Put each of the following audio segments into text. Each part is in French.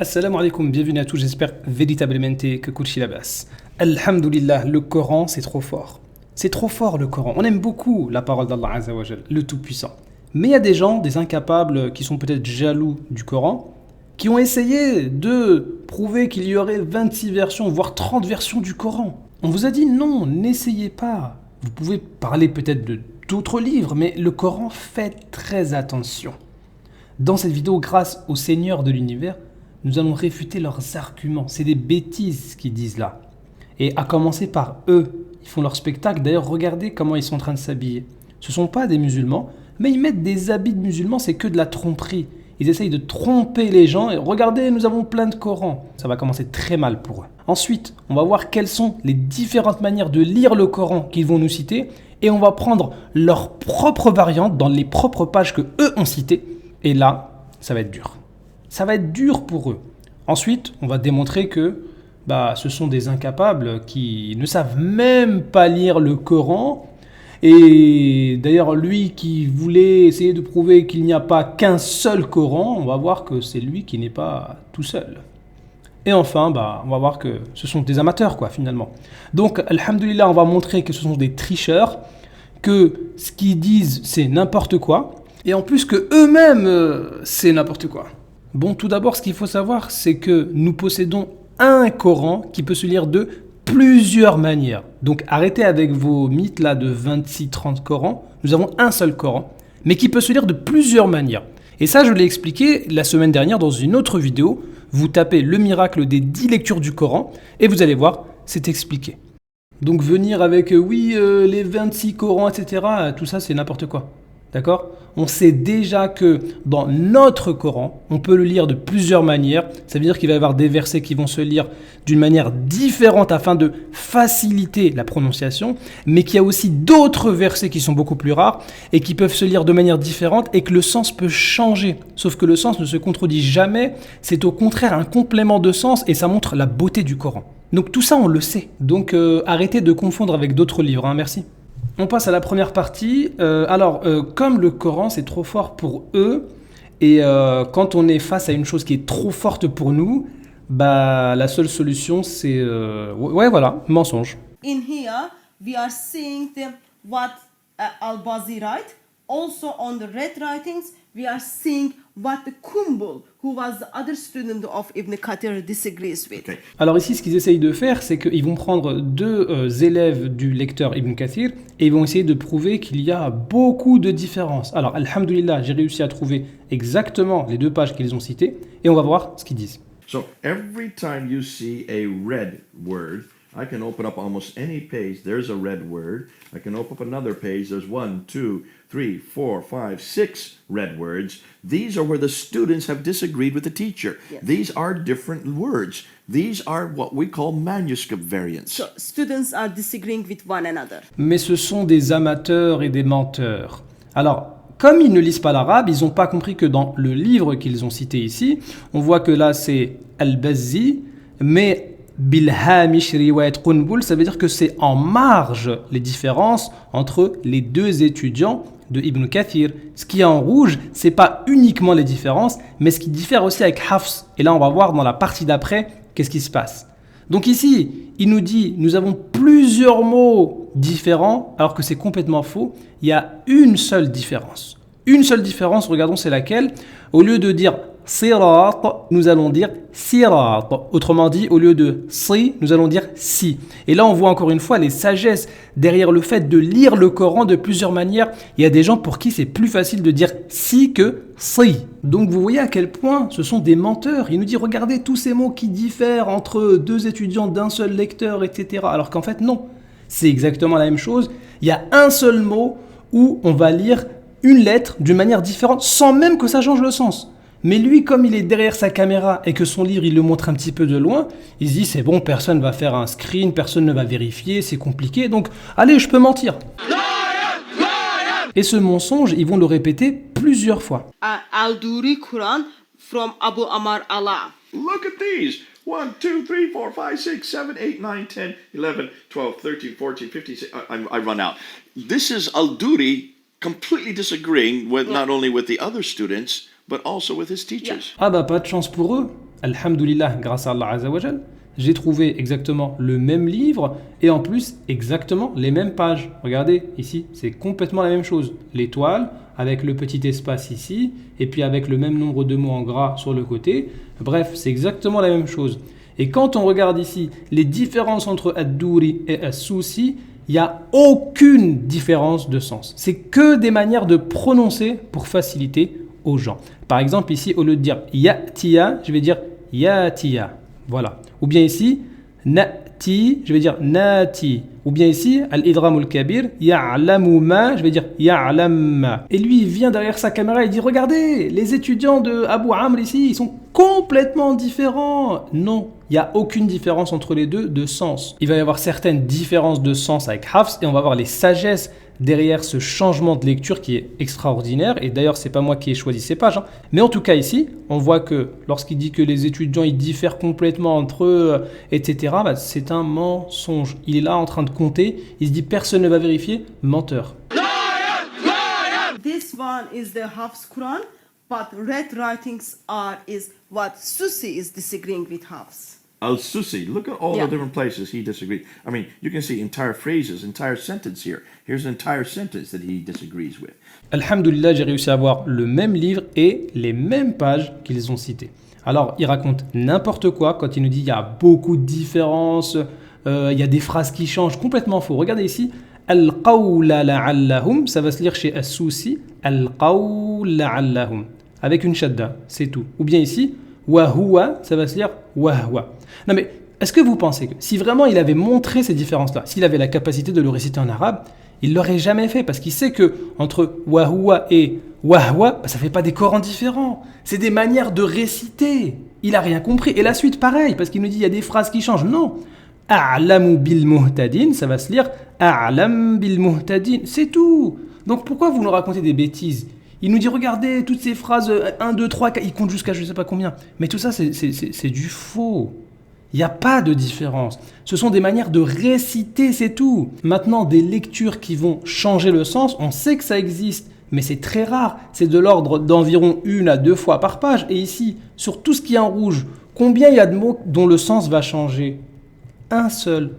Assalamu alaikum, bienvenue à tous, j'espère véritablement que Kouchi Labas. Alhamdulillah, le Coran c'est trop fort. C'est trop fort le Coran. On aime beaucoup la parole d'Allah Azza wa Jal, le Tout-Puissant. Mais il y a des gens, des incapables qui sont peut-être jaloux du Coran, qui ont essayé de prouver qu'il y aurait 26 versions, voire 30 versions du Coran. On vous a dit non, n'essayez pas. Vous pouvez parler peut-être de d'autres livres, mais le Coran, faites très attention. Dans cette vidéo, grâce au Seigneur de l'univers, nous allons réfuter leurs arguments. C'est des bêtises qu'ils disent là. Et à commencer par eux. Ils font leur spectacle. D'ailleurs, regardez comment ils sont en train de s'habiller. Ce ne sont pas des musulmans, mais ils mettent des habits de musulmans. C'est que de la tromperie. Ils essayent de tromper les gens. Et regardez, nous avons plein de Corans. Ça va commencer très mal pour eux. Ensuite, on va voir quelles sont les différentes manières de lire le Coran qu'ils vont nous citer. Et on va prendre leur propre variante dans les propres pages que eux ont citées. Et là, ça va être dur. Ça va être dur pour eux. Ensuite, on va démontrer que ce sont des incapables qui ne savent même pas lire le Coran. Et d'ailleurs, lui qui voulait essayer de prouver qu'il n'y a pas qu'un seul Coran, on va voir que c'est lui qui n'est pas tout seul. Et enfin, on va voir que ce sont des amateurs, finalement. Donc, alhamdoulilah, on va montrer que ce sont des tricheurs, que ce qu'ils disent, c'est n'importe quoi, et en plus que eux-mêmes, c'est n'importe quoi. Bon, tout d'abord, ce qu'il faut savoir, c'est que nous possédons un Coran qui peut se lire de plusieurs manières. Donc, arrêtez avec vos mythes là de 26-30 Corans. Nous avons un seul Coran, mais qui peut se lire de plusieurs manières. Et ça, je l'ai expliqué la semaine dernière dans une autre vidéo. Vous tapez le miracle des 10 lectures du Coran et vous allez voir, c'est expliqué. Donc, venir avec les 26 Corans, etc., tout ça, c'est n'importe quoi. D'accord ? On sait déjà que dans notre Coran, on peut le lire de plusieurs manières. Ça veut dire qu'il va y avoir des versets qui vont se lire d'une manière différente afin de faciliter la prononciation, mais qu'il y a aussi d'autres versets qui sont beaucoup plus rares et qui peuvent se lire de manière différente et que le sens peut changer. Sauf que le sens ne se contredit jamais, c'est au contraire un complément de sens et ça montre la beauté du Coran. Donc tout ça, on le sait. Donc arrêtez de confondre avec d'autres livres, merci. On passe à la première partie. Comme le Coran, c'est trop fort pour eux, et quand on est face à une chose qui est trop forte pour nous, la seule solution, c'est... mensonge. In here, we are seeing what Al-Bazi write. Also on the red writings, we are seeing what the Kumbul, who was the other student of Ibn Kathir, disagrees with. Okay. Alors ici, ce qu'ils essayent de faire, c'est qu'ils vont prendre deux élèves du lecteur Ibn Kathir et ils vont essayer de prouver qu'il y a beaucoup de différences. Alors, alhamdoulilah, j'ai réussi à trouver exactement les deux pages qu'ils ont citées et on va voir ce qu'ils disent. So every time you see a red word, I can open up almost any page. There's a red word. I can open up another page. There's 1, 2, 3, 4, 5, 6 red words. These are where the students have disagreed with the teacher. Yes. These are different words. These are what we call manuscript variants. So students are disagreeing with one another. Mais ce sont des amateurs et des menteurs. Alors, comme ils ne lisent pas l'arabe, ils n'ont pas compris que dans le livre qu'ils ont cité ici, on voit que là c'est Al-Bazzi, mais Bilhamish Riwayat Qunbul, ça veut dire que c'est en marge les différences entre les deux étudiants de Ibn Kathir. Ce qui est en rouge, c'est pas uniquement les différences, mais ce qui diffère aussi avec Hafs. Et là, on va voir dans la partie d'après qu'est-ce qui se passe. Donc ici, il nous dit, nous avons plusieurs mots différents, alors que c'est complètement faux. Il y a une seule différence. Une seule différence, regardons, c'est laquelle. Au lieu de dire sirat, nous allons dire sirat. Autrement dit, au lieu de si, nous allons dire si. Et là, on voit encore une fois les sagesses derrière le fait de lire le Coran de plusieurs manières. Il y a des gens pour qui c'est plus facile de dire si que si. Donc vous voyez à quel point ce sont des menteurs. Il nous dit, regardez tous ces mots qui diffèrent entre deux étudiants d'un seul lecteur, etc. Alors qu'en fait, non. C'est exactement la même chose. Il y a un seul mot où on va lire une lettre d'une manière différente sans même que ça change le sens. Mais lui, comme il est derrière sa caméra et que son livre, il le montre un petit peu de loin, il se dit, c'est bon, personne ne va faire un screen, personne ne va vérifier, c'est compliqué, donc allez, je peux mentir. Et ce mensonge, ils vont le répéter plusieurs fois. Al-Duri Quran from Abu Amar Allah. Look at these. 1, 2, 3, 4, 5, 6, 7, 8, 9, 10, 11, 12, 13, 14, 15, 16. I run out. This is Al-Duri completely disagreeing with not only with the other students, but also with his teachers. Ah pas de chance pour eux. Alhamdulillah, grâce à Allah Azza wa Jal, j'ai trouvé exactement le même livre et en plus exactement les mêmes pages. Regardez, ici, c'est complètement la même chose. L'étoile avec le petit espace ici et puis avec le même nombre de mots en gras sur le côté. Bref, c'est exactement la même chose. Et quand on regarde ici les différences entre Ad-Duri et As-Susi, il n'y a aucune différence de sens. C'est que des manières de prononcer pour faciliter aux gens. Par exemple, ici, au lieu de dire Ya'tiya, je vais dire Ya'tiya. Voilà. Ou bien ici, Na'ti, je vais dire Nati. Ou bien ici, Al-Idram al-Kabir, Ya'lamu ma, je vais dire Ya'lam ma. Et lui, il vient derrière sa caméra et dit, regardez, les étudiants de Abu Amr ici, ils sont complètement différents. Non, il n'y a aucune différence entre les deux de sens. Il va y avoir certaines différences de sens avec Hafs et on va voir les sagesses derrière ce changement de lecture qui est extraordinaire. Et d'ailleurs, c'est pas moi qui ai choisi ces pages. Mais en tout cas ici, on voit que lorsqu'il dit que les étudiants ils diffèrent complètement entre eux, etc., c'est un mensonge. Il est là en train de compter. Il se dit personne ne va vérifier. Menteur. This one is the Hafs Quran, but red writings is what Susi is disagreeing with Hafs. Al-Susi, look at all Yeah. the different places he disagreed. I mean, you can see entire phrases, entire sentence here. Here's an entire sentence that he disagrees with. Alhamdulillah, j'ai réussi à avoir le même livre et les mêmes pages qu'ils ont citées. Alors, il raconte n'importe quoi quand il nous dit qu'il y a beaucoup de différences, il y a des phrases qui changent, complètement faux. Regardez ici, Al-Qawla la'allahum, ça va se lire chez As-Susi, Al-Qawla la'allahum, avec une shadda, c'est tout. Ou bien ici, Wa huwa, ça va se lire Wahwa. Non mais, est-ce que vous pensez que si vraiment il avait montré ces différences-là, s'il avait la capacité de le réciter en arabe, il l'aurait jamais fait parce qu'il sait que entre Wahwa et Wahwa, ça fait pas des Corans différents. C'est des manières de réciter. Il a rien compris. Et la suite, pareil, parce qu'il nous dit il y a des phrases qui changent. Non. A'lamu bil muhtadin, ça va se lire A'lam bil muhtadin. C'est tout. Donc pourquoi vous nous racontez des bêtises? Il nous dit, regardez, toutes ces phrases, 1, 2, 3, 4, il compte jusqu'à je ne sais pas combien. Mais tout ça, c'est du faux. Il n'y a pas de différence. Ce sont des manières de réciter, c'est tout. Maintenant, des lectures qui vont changer le sens, on sait que ça existe, mais c'est très rare. C'est de l'ordre d'environ 1 à 2 fois par page. Et ici, sur tout ce qui est en rouge, combien il y a de mots dont le sens va changer? Un seul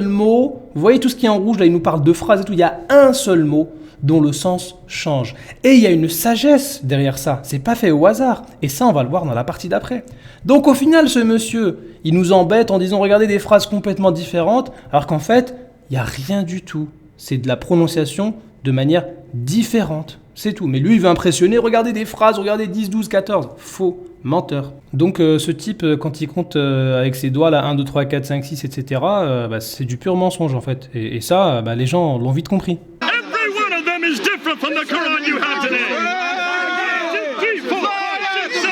mot. Vous voyez tout ce qui est en rouge, là, il nous parle de phrases et tout. Il y a un seul mot dont le sens change. Et il y a une sagesse derrière ça. C'est pas fait au hasard. Et ça, on va le voir dans la partie d'après. Donc au final, ce monsieur, il nous embête en disant, regardez des phrases complètement différentes, alors qu'en fait, il n'y a rien du tout. C'est de la prononciation de manière différente. C'est tout. Mais lui, il veut impressionner. Regardez des phrases, regardez 10, 12, 14. Faux. Menteur. Donc ce type, quand il compte avec ses doigts, là, 1, 2, 3, 4, 5, 6, etc., c'est du pur mensonge, en fait. Et ça, les gens l'ont vite compris. From the Quran you have today. 2, 3, 4, 5, 6, 7,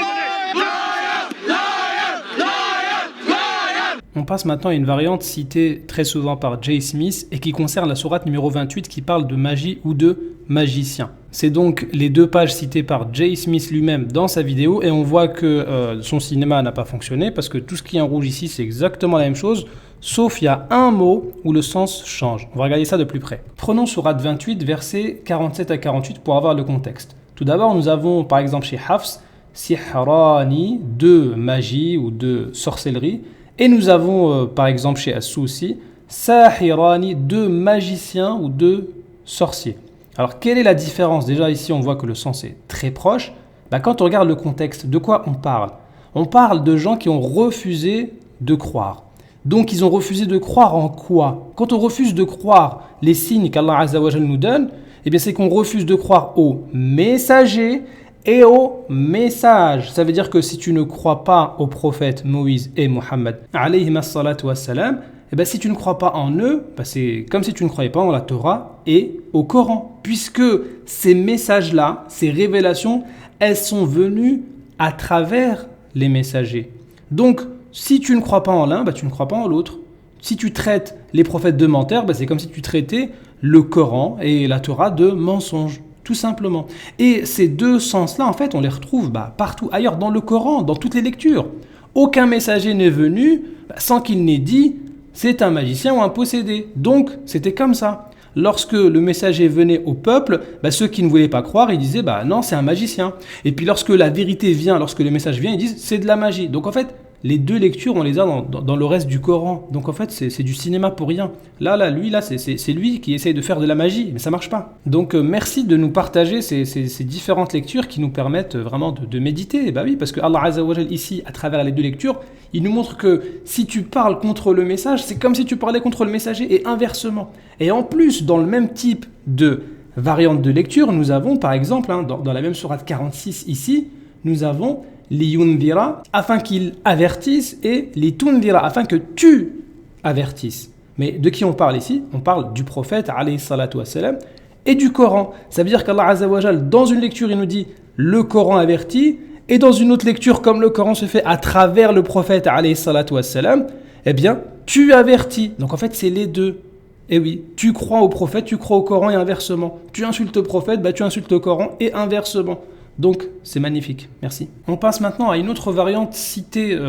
8. On passe maintenant à une variante citée très souvent par Jay Smith et qui concerne la sourate numéro 28 qui parle de magie ou de magicien. C'est donc les 2 pages citées par Jay Smith lui-même dans sa vidéo et on voit que son cinéma n'a pas fonctionné parce que tout ce qui est en rouge ici c'est exactement la même chose. Sauf il y a un mot où le sens change. On va regarder ça de plus près. Prenons sourate 28, versets 47 à 48 pour avoir le contexte. Tout d'abord, nous avons par exemple chez Hafs, Sihrani, 2 magie ou 2 sorcellerie. Et nous avons par exemple chez As-Susi, Sahirani, 2 magiciens ou 2 sorciers. Alors quelle est la différence? Déjà ici on voit que le sens est très proche. Quand on regarde le contexte, de quoi on parle? On parle de gens qui ont refusé de croire. Donc ils ont refusé de croire en quoi? Quand on refuse de croire les signes qu'Allah Azza wa Jal nous donne, c'est qu'on refuse de croire aux messagers et aux messages. Ça veut dire que si tu ne crois pas aux prophètes Moïse et Mohammed, alayhim as-salatu was-salam, si tu ne crois pas en eux, c'est comme si tu ne croyais pas en la Torah et au Coran. Puisque ces messages-là, ces révélations, elles sont venues à travers les messagers. Donc, si tu ne crois pas en l'un, tu ne crois pas en l'autre. Si tu traites les prophètes de menteurs, c'est comme si tu traitais le Coran et la Torah de mensonges, tout simplement. Et ces 2 sens-là, en fait, on les retrouve partout ailleurs dans le Coran, dans toutes les lectures. Aucun messager n'est venu sans qu'il n'ait dit « c'est un magicien ou un possédé ». Donc, c'était comme ça. lorsque le messager venait au peuple, ceux qui ne voulaient pas croire, ils disaient non, c'est un magicien. Et puis lorsque la vérité vient, lorsque le message vient, ils disent c'est de la magie. Donc en fait, les deux lectures, on les a dans le reste du Coran. Donc en fait, c'est du cinéma pour rien. Lui, c'est lui qui essaye de faire de la magie, mais ça marche pas. Donc merci de nous partager ces différentes lectures qui nous permettent vraiment de méditer. Oui, parce que Allah Azza wa Jal, ici, à travers les deux lectures, il nous montre que si tu parles contre le message, c'est comme si tu parlais contre le messager et inversement. Et en plus, dans le même type de variante de lecture, nous avons par exemple, dans la même sourate 46 ici, nous avons liyundira, afin qu'il avertisse, et litundira, afin que tu avertisses. Mais de qui on parle ici? On parle du prophète, alayhi salatu wassalam, et du Coran. Ça veut dire qu'Allah Azza wa Jal, dans une lecture, il nous dit le Coran avertit, et dans une autre lecture, comme le Coran se fait à travers le prophète, alayhi salatu wassalam, eh bien, tu avertis. Donc en fait, c'est les deux. Et oui, tu crois au prophète, tu crois au Coran, et inversement. Tu insultes le prophète, tu insultes le Coran, et inversement. Donc, c'est magnifique. Merci. On passe maintenant à une autre variante citée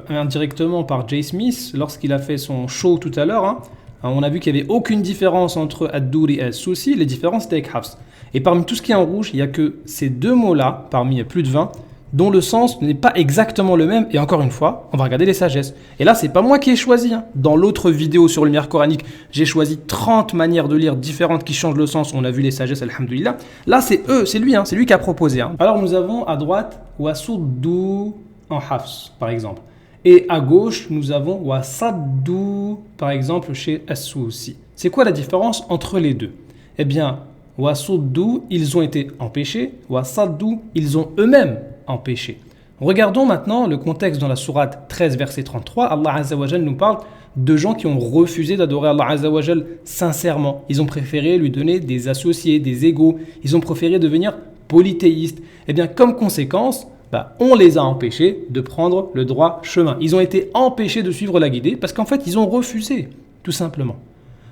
indirectement par Jay Smith lorsqu'il a fait son show tout à l'heure. On a vu qu'il n'y avait aucune différence entre Ad-Duri et As-Susi. Les différences étaient avec Hafs. Et parmi tout ce qui est en rouge, il n'y a que ces deux mots-là, parmi plus de 20, dont le sens n'est pas exactement le même. Et encore une fois, on va regarder les sagesses. Et là, c'est pas moi qui ai choisi. Dans l'autre vidéo sur le lumière coranique, j'ai choisi 30 manières de lire différentes qui changent le sens. On a vu les sagesses, alhamdoulilah. Là, c'est lui qui a proposé. Alors, nous avons à droite Wasuddu en Hafs, par exemple. Et à gauche, nous avons Wasaddu, par exemple, chez As-Susi. C'est quoi la différence entre les deux? Eh bien, Wasuddu, ils ont été empêchés. Wasaddu, ils ont eux-mêmes empêché. Regardons maintenant le contexte dans la sourate 13, verset 33. Allah Azza wa Jal nous parle de gens qui ont refusé d'adorer Allah Azza wa Jal sincèrement. Ils ont préféré lui donner des associés, des égaux. Ils ont préféré devenir polythéistes. Et bien, comme conséquence, on les a empêchés de prendre le droit chemin. Ils ont été empêchés de suivre la guidée parce qu'en fait, ils ont refusé, tout simplement.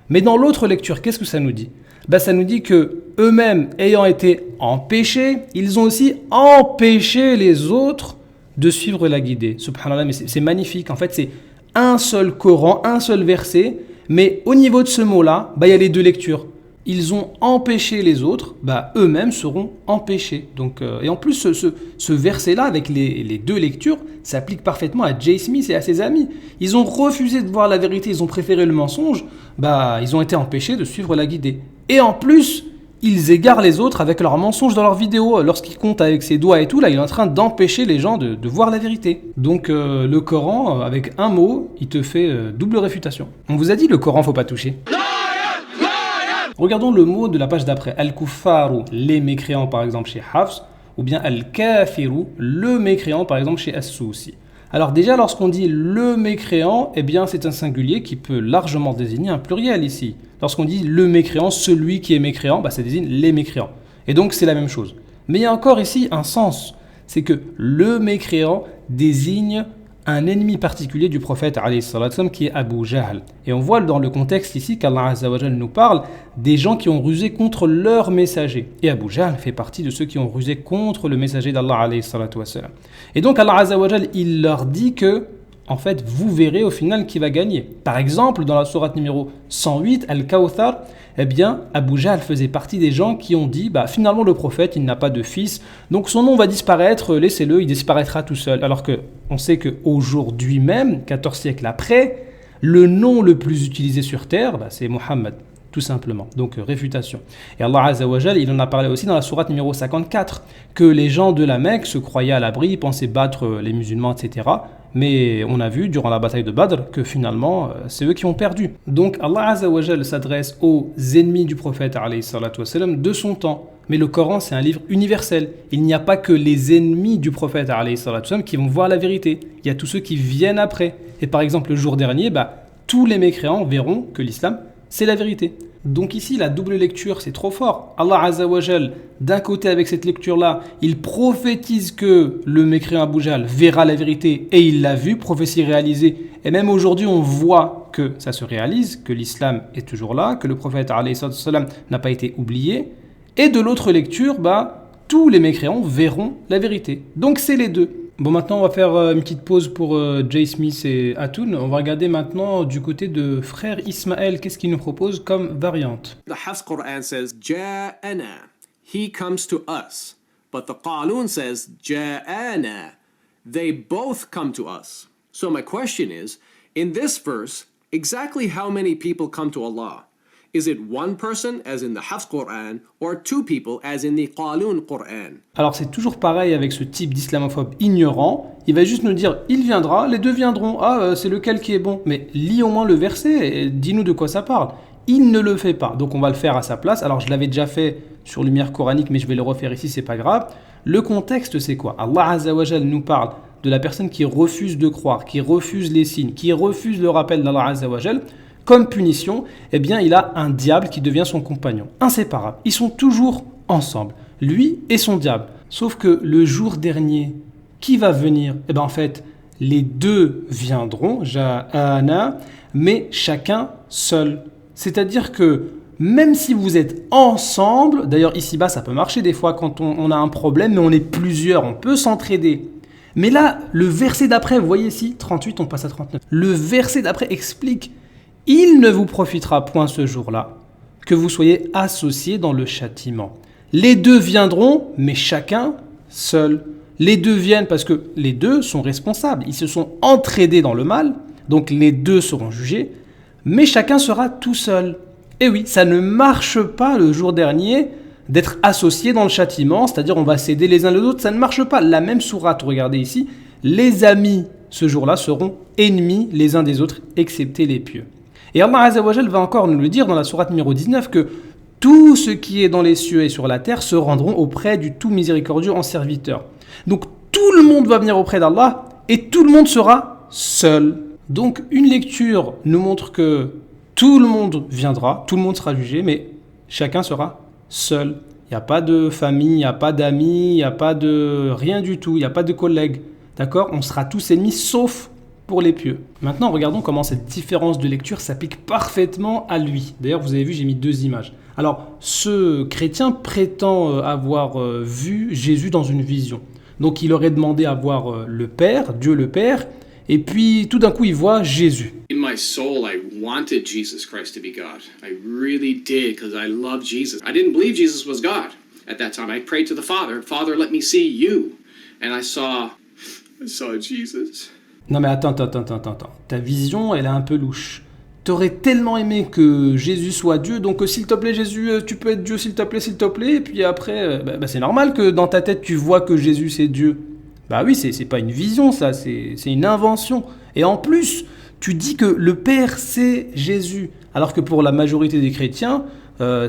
Mais dans l'autre lecture, qu'est-ce que ça nous dit? Ça nous dit que eux-mêmes ayant été empêchés, ils ont aussi empêché les autres de suivre la guidée. Subhanallah, mais c'est magnifique. En fait, c'est un seul Coran, un seul verset, mais au niveau de ce mot-là, il y a les deux lectures. Ils ont empêché les autres, eux-mêmes seront empêchés. Donc, et en plus, ce verset-là, avec les deux lectures, s'applique parfaitement à Jay Smith et à ses amis. Ils ont refusé de voir la vérité, ils ont préféré le mensonge, ils ont été empêchés de suivre la guidée. Et en plus, ils égarent les autres avec leurs mensonges dans leurs vidéos. Lorsqu'il compte avec ses doigts et tout, là, il est en train d'empêcher les gens de voir la vérité. Donc, le Coran, avec un mot, il te fait double réfutation. On vous a dit, le Coran, faut pas toucher. Regardons le mot de la page d'après. Al-Kuffaru, les mécréants par exemple chez Hafs, ou bien Al-Kafiru, le mécréant par exemple chez As-Susi. Alors déjà lorsqu'on dit le mécréant, eh bien c'est un singulier qui peut largement désigner un pluriel ici. Lorsqu'on dit le mécréant, celui qui est mécréant, ça désigne les mécréants. Et donc c'est la même chose. Mais il y a encore ici un sens, c'est que le mécréant désigne un ennemi particulier du prophète alayhi salatu wassalam, qui est Abu Jahl. Et on voit dans le contexte ici qu'Allah Azza wa Jal nous parle des gens qui ont rusé contre leur messager. Et Abu Jahl fait partie de ceux qui ont rusé contre le messager d'Allah alayhi salatu wassalam. Et donc Allah Azza wa Jal, il leur dit que en fait, vous verrez au final qui va gagner. Par exemple, dans la sourate numéro 108, Al-Kawthar, eh bien, Abu Jahl faisait partie des gens qui ont dit, finalement, le prophète, il n'a pas de fils, donc son nom va disparaître, laissez-le, il disparaîtra tout seul. Alors qu'on sait qu'aujourd'hui même, 14 siècles après, le nom le plus utilisé sur terre, c'est Muhammad, tout simplement. Donc, réfutation. Et Allah Azza wa Jal, il en a parlé aussi dans la sourate numéro 54, que les gens de la Mecque se croyaient à l'abri, pensaient battre les musulmans, etc., mais on a vu durant la bataille de Badr que finalement, c'est eux qui ont perdu. Donc Allah Azza wa Jal s'adresse aux ennemis du prophète alayhi salatu wassalam de son temps. Mais le Coran, c'est un livre universel. Il n'y a pas que les ennemis du prophète alayhi salatu wassalam qui vont voir la vérité. Il y a tous ceux qui viennent après. Et par exemple, le jour dernier, tous les mécréants verront que l'islam, c'est la vérité. Donc ici, la double lecture, c'est trop fort. Allah Azza wa Jal, d'un côté avec cette lecture-là, il prophétise que le mécréant Abu Jahl verra la vérité et il l'a vu, prophétie réalisée. Et même aujourd'hui, on voit que ça se réalise, que l'islam est toujours là, que le prophète alayhi sallam n'a pas été oublié. Et de l'autre lecture, tous les mécréants verront la vérité. Donc c'est les deux. Bon, maintenant, on va faire une petite pause pour Jay Smith et Atoun. On va regarder maintenant du côté de frère Ismaël, qu'est-ce qu'il nous propose comme variante. The Hafs Quran says, Ja'ana. He comes to us. But the Qalun says, Ja'ana. They both come to us. So my question is, in this verse, exactly how many people come to Allah? Is it one person, as in the Hafs Quran, or two people, as in the Qalun Quran? Alors c'est toujours pareil avec ce type d'islamophobe ignorant. Il va juste nous dire, il viendra, les deux viendront. Ah, c'est lequel qui est bon? Mais lis au moins le verset et dis-nous de quoi ça parle. Il ne le fait pas, donc on va le faire à sa place. Alors je l'avais déjà fait sur Lumière coranique, mais je vais le refaire ici, c'est pas grave. Le contexte, c'est quoi? Allah Azza wa Jal nous parle de la personne qui refuse de croire, qui refuse les signes, qui refuse le rappel d'Allah Azza wa Jal. Comme punition, eh bien, il a un diable qui devient son compagnon, inséparable. Ils sont toujours ensemble, lui et son diable. Sauf que le jour dernier, qui va venir? Eh bien, en fait, les deux viendront, Ja'ana, mais chacun seul. C'est-à-dire que même si vous êtes ensemble, d'ailleurs ici-bas, ça peut marcher des fois quand on a un problème, mais on est plusieurs, on peut s'entraider. Mais là, le verset d'après, vous voyez ici, 38, on passe à 39. Le verset d'après explique: il ne vous profitera point ce jour-là que vous soyez associés dans le châtiment. Les deux viendront, mais chacun seul. Les deux viennent parce que les deux sont responsables. Ils se sont entraidés dans le mal, donc les deux seront jugés, mais chacun sera tout seul. Et oui, ça ne marche pas le jour dernier d'être associés dans le châtiment, c'est-à-dire on va s'aider les uns les autres, ça ne marche pas. La même sourate, regardez ici, les amis ce jour-là seront ennemis les uns des autres, excepté les pieux. Et Allah Azza wa Jal va encore nous le dire dans la sourate numéro 19 que tout ce qui est dans les cieux et sur la terre se rendront auprès du tout miséricordieux en serviteur. Donc tout le monde va venir auprès d'Allah et tout le monde sera seul. Donc une lecture nous montre que tout le monde viendra, tout le monde sera jugé, mais chacun sera seul. Il n'y a pas de famille, il n'y a pas d'amis, il n'y a pas de rien du tout, il n'y a pas de collègues. D'accord? On sera tous ennemis sauf pour les pieux. Maintenant, regardons comment cette différence de lecture s'applique parfaitement à lui. D'ailleurs, vous avez vu, j'ai mis deux images. Alors, ce chrétien prétend avoir vu Jésus dans une vision. Donc, il aurait demandé à voir le Père, Dieu le Père, et puis tout d'un coup, il voit Jésus. In my soul, I wanted Jesus Christ to be God. I really did, because I love Jesus. I didn't believe Jesus was God at that time. I prayed to the Father, Father, let me see you. And I saw Jesus. Non mais attends. Ta vision, elle est un peu louche. T'aurais tellement aimé que Jésus soit Dieu, donc s'il te plaît Jésus, tu peux être Dieu s'il te plaît, et puis après, c'est normal que dans ta tête tu vois que Jésus c'est Dieu. Bah oui, c'est pas une vision ça, c'est une invention. Et en plus, tu dis que le Père c'est Jésus, alors que pour la majorité des chrétiens,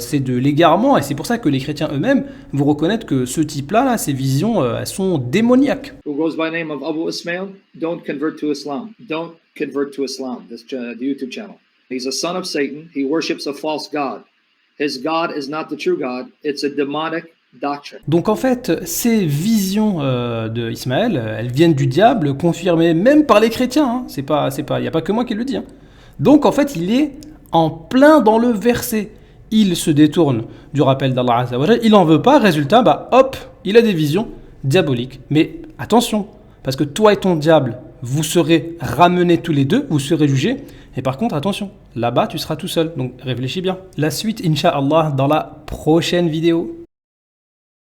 c'est de l'égarement, et c'est pour ça que les chrétiens eux-mêmes vont reconnaître que ce type-là, ces visions, elles sont démoniaques. Who goes by the name of Abu Ismail, don't convert to Islam. Don't convert to Islam, the YouTube channel. He's a son of Satan. He worships a false god. His God is not the true God. It's a demonic doctrine. Donc en fait, ces visions de Ismaël, elles viennent du diable, confirmées même par les chrétiens. Il n'y a pas que moi qui le dis. Donc en fait, il est en plein dans le verset. Il se détourne du rappel d'Allah Azza wa Jal, il n'en veut pas, résultat, hop, il a des visions diaboliques. Mais attention, parce que toi et ton diable, vous serez ramenés tous les deux, vous serez jugés, et par contre, attention, là-bas, tu seras tout seul, donc réfléchis bien. La suite, Inch'Allah, dans la prochaine vidéo.